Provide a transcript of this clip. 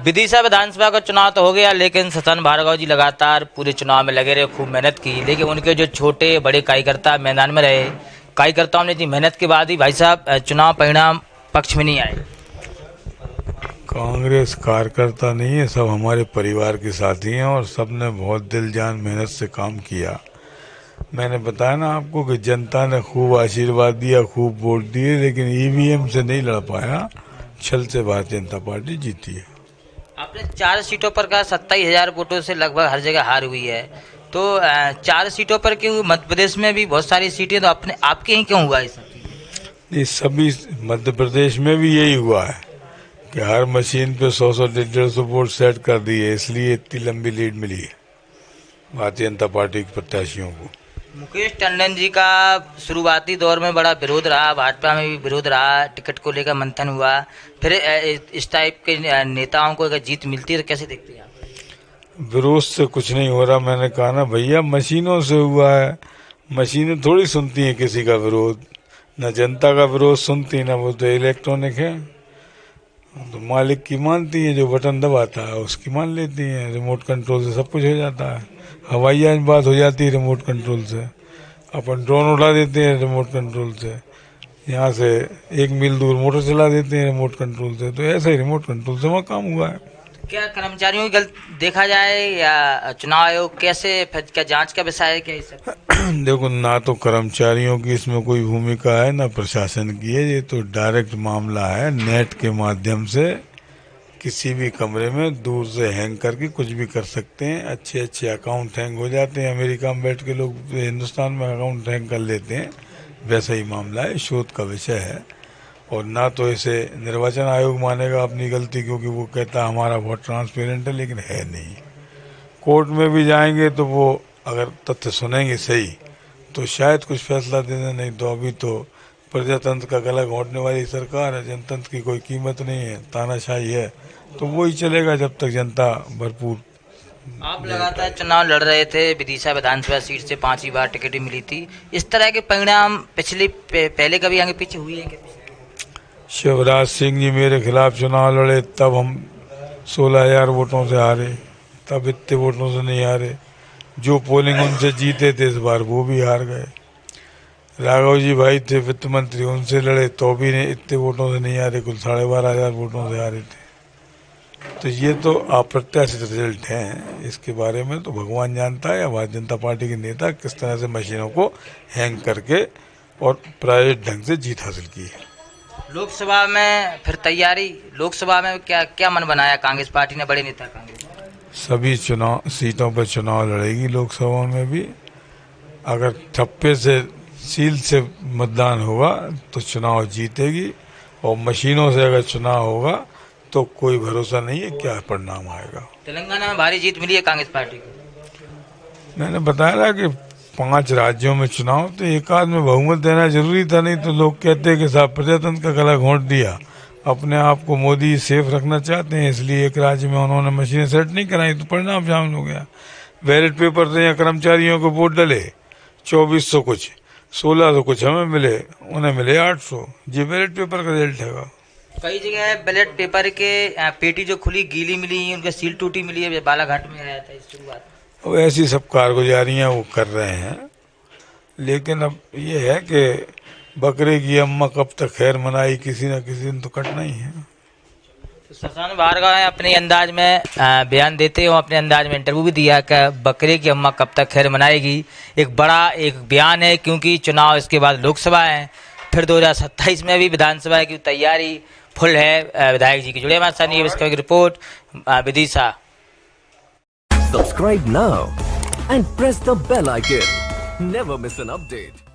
विदिशा विधानसभा का चुनाव तो हो गया, लेकिन सतन भार्गव जी लगातार पूरे चुनाव में लगे रहे, खूब मेहनत की, लेकिन उनके जो छोटे बड़े कार्यकर्ता मैदान में रहे, कार्यकर्ताओं ने इतनी मेहनत के बाद ही भाई साहब चुनाव परिणाम पक्ष में नहीं आए। कांग्रेस कार्यकर्ता नहीं है, सब हमारे परिवार के साथी हैं और सब ने बहुत दिल जान मेहनत से काम किया। मैंने बताया ना आपको कि जनता ने खूब आशीर्वाद दिया, खूब वोट दिए, लेकिन ईवीएम से नहीं लड़ पाया, छल से भारतीय जनता पार्टी जीती है। आपने 4 सीटों पर का 27,000 वोटों से लगभग हर जगह हार हुई है, तो 4 सीटों पर क्यों? मध्य प्रदेश में भी बहुत सारी सीटें, तो अपने आपके ही क्यों हुआ ऐसा? ये सभी मध्य प्रदेश में भी यही हुआ है कि हर मशीन पे 100-100, 150 वोट सेट कर दिए, इसलिए इतनी लंबी लीड मिली है भारतीय जनता पार्टी के प्रत्याशियों को। मुकेश टंडन जी का शुरुआती दौर में बड़ा विरोध रहा, भाजपा में भी विरोध रहा, टिकट को लेकर मंथन हुआ, फिर इस टाइप के नेताओं को अगर जीत मिलती है तो कैसे देखते हैं आप? विरोध से कुछ नहीं हो रहा। मैंने कहा ना भैया, मशीनों से हुआ है, मशीनें थोड़ी सुनती हैं किसी का विरोध, न जनता का विरोध सुनती, ना वो तो इलेक्ट्रॉनिक है, तो मालिक की मानती है, जो बटन दबाता है उसकी मान लेती है। रिमोट कंट्रोल से सब कुछ हो जाता है, हवाई जहाज बात हो जाती है रिमोट कंट्रोल से, अपन ड्रोन उड़ा देते हैं रिमोट कंट्रोल से, यहाँ से 1 मील दूर मोटर चला देते हैं रिमोट कंट्रोल से, तो ऐसा ही रिमोट कंट्रोल से वहाँ काम हुआ है। क्या कर्मचारियों की गलत देखा जाए या चुनाव आयोग कैसे, क्या जांच का विषय है क्या ये सब? देखो, ना तो कर्मचारियों की इसमें कोई भूमिका है, ना प्रशासन की है, ये तो डायरेक्ट मामला है। नेट के माध्यम से किसी भी कमरे में दूर से हैंग करके कुछ भी कर सकते हैं। अच्छे अच्छे अकाउंट हैंग हो जाते हैं, अमेरिका में बैठ के लोग हिंदुस्तान में अकाउंट हैंग कर लेते हैं, वैसा ही मामला है, शोध का विषय है। और ना तो इसे निर्वाचन आयोग मानेगा अपनी गलती, क्योंकि वो कहता है हमारा बहुत ट्रांसपेरेंट है, लेकिन है नहीं। कोर्ट में भी जाएंगे तो वो अगर तथ्य सुनेंगे सही तो शायद कुछ फैसला दे दें, नहीं तो अभी तो प्रजातंत्र का गला घोंटने वाली सरकार है, जनतंत्र की कोई कीमत नहीं है, तानाशाही है, तो वही चलेगा जब तक जनता भरपूर। आप लगातार चुनाव लड़ रहे थे, विदिशा विधानसभा सीट से 5वीं बार टिकट मिली थी, इस तरह के परिणाम पहले कभी आगे पीछे हुए हैं क्या? शिवराज सिंह जी मेरे खिलाफ चुनाव लड़े, तब हम 16,000 वोटों से हारे, तब इतने वोटों से नहीं हारे। जो पोलिंग उनसे जीते थे इस बार वो भी हार गए। राघव जी भाई थे वित्त मंत्री, उनसे लड़े तो भी इतने वोटों से नहीं हारे, कुल 12,500 वोटों से हारे थे। तो ये तो अप्रत्याशित रिजल्ट हैं, इसके बारे में तो भगवान जानता है या भारतीय जनता पार्टी के नेता किस तरह से मशीनों को हैंग करके और प्राइवेट ढंग से जीत हासिल की है। लोकसभा में फिर तैयारी, लोकसभा में क्या क्या मन बनाया कांग्रेस पार्टी ने, बड़े नेता कांग्रेस? सभी चुनाव सीटों पर चुनाव लड़ेगी लोकसभा में भी। अगर ठप्पे से सील से मतदान होगा तो चुनाव जीतेगी, और मशीनों से अगर चुनाव होगा तो कोई भरोसा नहीं है क्या परिणाम आएगा। तेलंगाना में भारी जीत मिली है कांग्रेस पार्टी को। मैंने बताया ना कि 5 राज्यों में चुनाव, तो एक आध में बहुमत देना जरूरी था, नहीं तो लोग कहते हैं कि साहब प्रजातंत्र का गला घोंट दिया। अपने आप को मोदी सेफ रखना चाहते हैं, इसलिए एक राज्य में उन्होंने मशीनें सेट नहीं कराई तो परिणाम शामिल हो गया। बैलेट पेपर से कर्मचारियों को वोट डले 2400 कुछ, 1600 कुछ हमें मिले, उन्हें मिले 800। ये बैलेट पेपर का रिजल्ट है। कई जगह बैलेट पेपर के पेटी जो खुली गीली मिली, उनका सील टूटी मिली है, बालाघाट में आया था इस शुरुआत। अब ऐसी सब कारगुजारियाँ वो कर रहे हैं, लेकिन अब ये है कि बकरे की अम्मा कब तक खैर मनाई, किसी न किसी दिन तो कटना ही है। तो सतन भार्गव अपने अंदाज में बयान देते हो, अपने अंदाज में इंटरव्यू भी दिया कि बकरे की अम्मा कब तक खैर मनाएगी। एक बड़ा एक बयान है, क्योंकि चुनाव इसके बाद लोकसभा है, फिर 2027 में भी विधानसभा की तैयारी फुल है। विधायक जी की जुड़े हमारे साथ, ये report Vidisha. Subscribe now and press the bell icon. Never miss an update.